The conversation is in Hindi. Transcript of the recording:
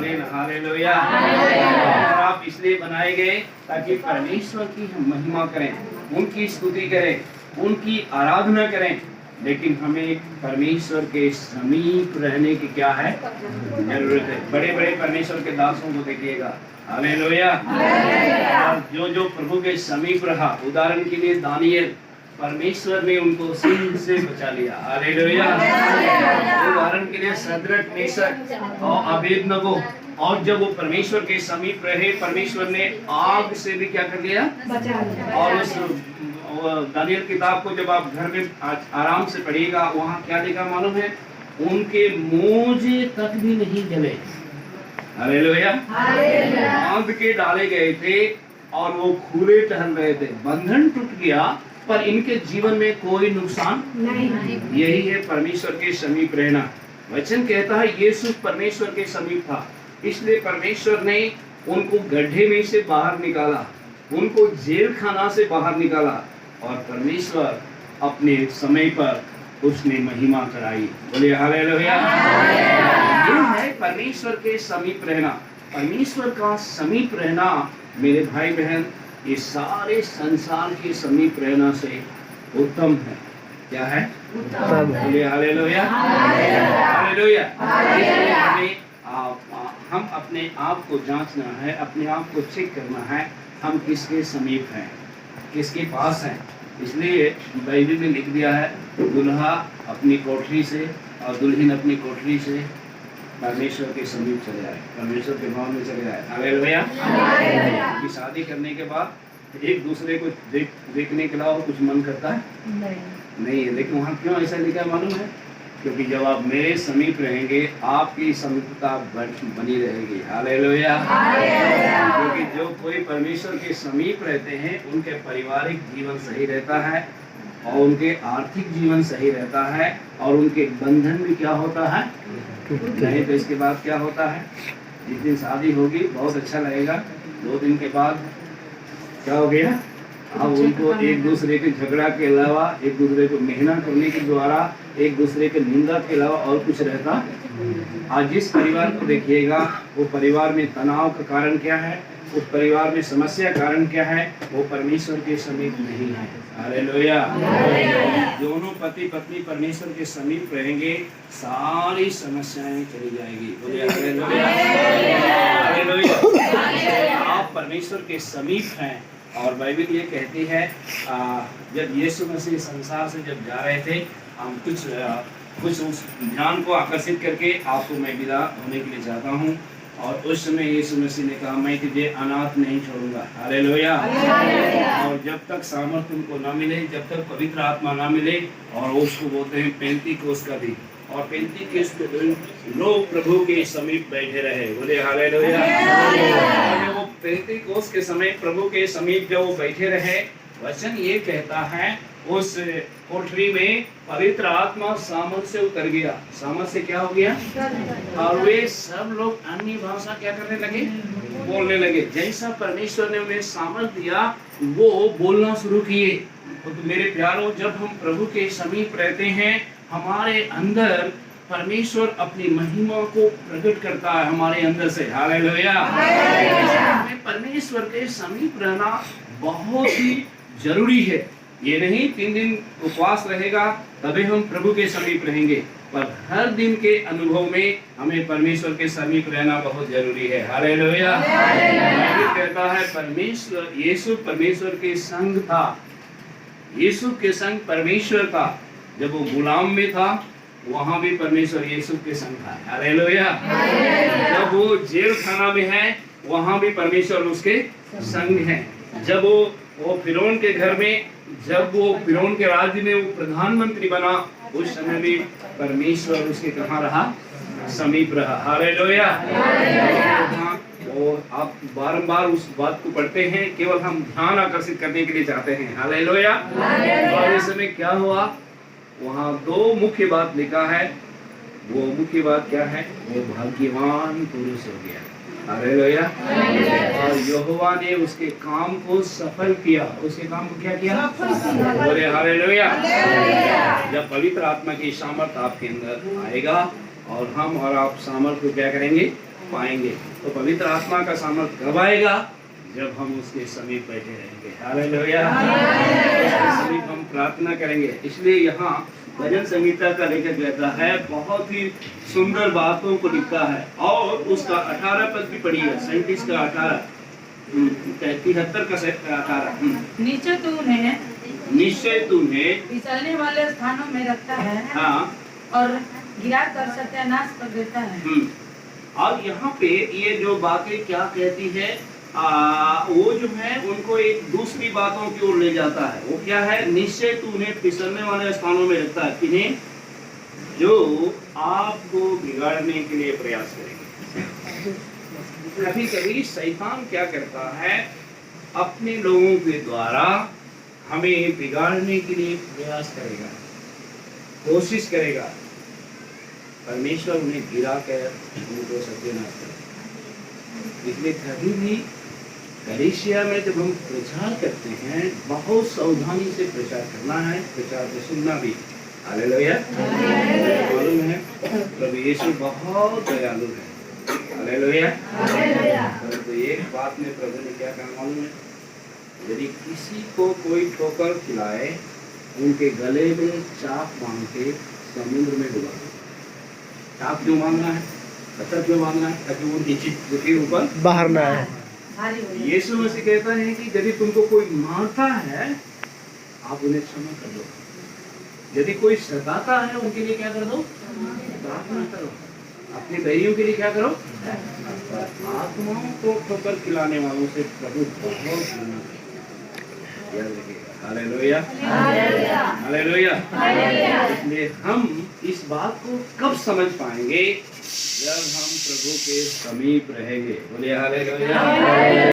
आमीन, हालेलुया। और आप इसलिए बनाए गए ताकि परमेश्वर की हम महिमा करें, उनकी स्तुति करें, उनकी आराधना करें। लेकिन हमें परमेश्वर के समीप रहने की क्या है, जरूरत है। बड़े बड़े परमेश्वर के दासों को देखिएगा, हालेलुया। और जो प्रभु के समीप रहा, उदाहरण के लिए दानियल, परमेश्वर ने उनको सिंह से बचा लिया, हालेलुया। उदाहरण के लिए सद्रक, मेशक और अबेदनगो, और जब वो परमेश्वर के समीप रहे, परमेश्वर ने आग से भी क्या कर लिया, बचा लिया। और उस दानियल किताब को जब आप घर में आराम से पढ़िएगा, वहाँ क्या लिखा मालूम है, उनके मोजे तक भी नहीं जले, हालेलुया। बांध के डाले गए थे और वो खुले टहल रहे थे, बंधन टूट गया पर इनके जीवन में कोई नुकसान नहीं। यही है परमेश्वर के समीप रहना। वचन कहता है यीशु परमेश्वर के समीप था, इसलिए परमेश्वर ने उनको गड्ढे में से बाहर निकाला, उनको जेल खाना से बाहर निकाला, और परमेश्वर अपने समय पर उसने महिमा कराई। बोले हालेलुया। ये है परमेश्वर के समीप रहना। परमेश्वर का समीप रहना मेरे भाई बहन, ये सारे संसार के समीप रहना से उत्तम है। क्या है? उत्तम। बोले हालेलुया, हालेलुया। हम अपने आप को जांचना है, अपने आप को चेक करना है, हम किसके समीप हैं, किसके पास हैं। इसलिए बाइबल में लिख दिया है, दुल्हा अपनी कोठरी से और दुल्हन अपनी कोठरी से परमेश्वर के समीप चले जाए, परमेश्वर के भवन में चले जाए, हालेलुया। कि शादी करने के बाद एक दूसरे को देखने के अलावा कुछ मन करता है नहीं है। लेकिन वहाँ क्यों ऐसा लिखा है मालूम है? क्योंकि जब आप मेरे समीप रहेंगे, आपकी समीपता बनी रहेगी, हालेलुया। क्योंकि जो कोई परमेश्वर के समीप रहते हैं, उनके पारिवारिक जीवन सही रहता है और उनके आर्थिक जीवन सही रहता है, और उनके बंधन भी क्या होता है, नहीं तो इसके बाद क्या होता है, जिस दिन शादी होगी बहुत अच्छा लगेगा, 2 दिन के बाद क्या हो गया, अब उनको एक दूसरे के झगड़ा के अलावा, एक दूसरे को मेहनत करने के द्वारा, एक दूसरे के निंदा के अलावा और कुछ रहता। आज जिस परिवार को देखिएगा, वो परिवार में तनाव का कारण क्या है, उस परिवार में समस्या कारण क्या है, वो परमेश्वर के समीप नहीं है, हालेलुया। दोनों पति पत्नी परमेश्वर के समीप रहेंगे, सारी समस्याएं चली जाएगी, बोले हालेलुया, हालेलुया। आप परमेश्वर के समीप हैं। और बाइबल ये कहती है, जब यीशु मसीह संसार से जब जा रहे थे, हम कुछ उस ध्यान को आकर्षित करके आपको मैं विदा होने के लिए चाहता हूँ। और उस समय यीशु मसीह ने कहा, मैं तुझे अनाथ नहीं छोड़ूंगा, हालेलुया। और जब तक सामर्थ उनको ना मिले, जब तक पवित्र आत्मा ना मिले, और उसको बोलते हैं पेंतीकोस का दिन, और पेंतीकोस के दिन लोग प्रभु के समीप बैठे रहे, बोले हालेलुया। वो पेंतीकोस के समय प्रभु के समीप जब वो बैठे रहे, वचन ये कहता है उस कोठरी में पवित्र आत्मा सामर्थ से उतर गया। सामर्थ से क्या हो गया? और वे सब लोग अन्य भाषा क्या करने लगे, बोलने लगे। जैसा परमेश्वर ने उन्हें सामर्थ दिया, वो बोलना शुरू किए। तो मेरे प्यारों, जब हम प्रभु के समीप रहते हैं, हमारे अंदर परमेश्वर अपनी महिमा को प्रकट करता है हमारे अंदर से, हालेलुया। हमें परमेश्वर के समीप रहना बहुत ही जरूरी है। ये नहीं 3 दिन उपवास रहेगा तभी हम प्रभु के समीप रहेंगे, पर हर दिन के अनुभव में हमें परमेश्वर के समीप रहना बहुत जरूरी है, हालेलुया। बाइबल कहता है परमेश्वर, यीशु परमेश्वर के संग था, यीशु के संग परमेश्वर था। जब वो गुलाम में था, वहाँ भी परमेश्वर यीशु के संग था, हालेलुया। जब वो जेल खाना में है, वहाँ भी परमेश्वर उसके संग है। जब वो फिरौन के घर में, जब वो फिरौन के राज्य में वो प्रधानमंत्री बना, उस समय भी परमेश्वर उसके कहाँ रहा, समीप रहा, हालेलुया। और आप बारंबार उस बात को पढ़ते हैं, केवल हम ध्यान आकर्षित करने के लिए चाहते हैं, हालेलुया। और इस समय क्या हुआ, वहाँ 2 मुख्य बात लिखा है। वो मुख्य बात क्या है? वो भाग्यवान पुरुष हो गया, हालेलुया। और यहोवा ने उसके काम को सफल किया। उसके काम को क्या किया? बोले हालेलुया। जब पवित्र आत्मा की सामर्थ आपके अंदर आएगा, और हम और आप सामर्थ को क्या करेंगे? पाएंगे। तो पवित्र आत्मा का सामर्थ कब आएगा? जब हम उसके समीप बैठे रहेंगे। हालेलुया। उसके समीप हम प्रार्थना करेंगे। इसलिए यहाँ भजन संहिता का लेखक कहता है, बहुत ही सुंदर बातों को लिखता है। और उसका 18 पद भी पढ़िए, 37 का 18, 73 का 18। निश्चय तूने फिसलने वाले स्थानों में रखता है, हाँ, और गिरा कर सत्यानाश कर देता है। और यहाँ पे ये जो बातें क्या कहती है, वो जो है उनको एक दूसरी बातों की ओर ले जाता है। वो क्या है? निश्चय तूने फिसलने वाले स्थानों में रखता है। किन्हें? जो आपको बिगाड़ने के लिए प्रयास करेंगे। कभी कभी शैतान क्या करता है, अपने लोगों के द्वारा हमें बिगाड़ने के लिए प्रयास करेगा, कोशिश करेगा। परमेश्वर उन्हें गिरा कर उनको सत्यानाश करेगा। इसलिए कभी भी कलीसिया में जब हम प्रचार करते हैं, बहुत सावधानी से प्रचार करना है, प्रचार को सुनना भी। हालेलुया। मालूम है प्रभु यीशु बहुत दयालु है। हालेलुया। परंतु एक बात में प्रभु ने क्या कहा मालूम है? यदि किसी को कोई ठोकर खिलाए, उनके गले में चाक बांध के समुद्र में डुबा दो। चाक क्यों बांधना है? पत्थर क्यों बांधना है? ताकि वो नीचे के ऊपर बाहर ना आए। यीशु मसीह कहता है कि यदि तुमको कोई मारता है, आप उन्हें क्षमा कर दो। यदि कोई सताता है, उनके लिए क्या कर दो? प्रार्थना करो। अपने बैरियों के लिए क्या करो? आत्माओं को ठोकर खिलाने वालों से प्रभु बहुत घृणा करता है। हालेलुया। हालेलुया। इसलिए हम इस बात को कब समझ पाएंगे? जब हम प्रभु के समीप रहेंगे। बोलिए हालेलुया।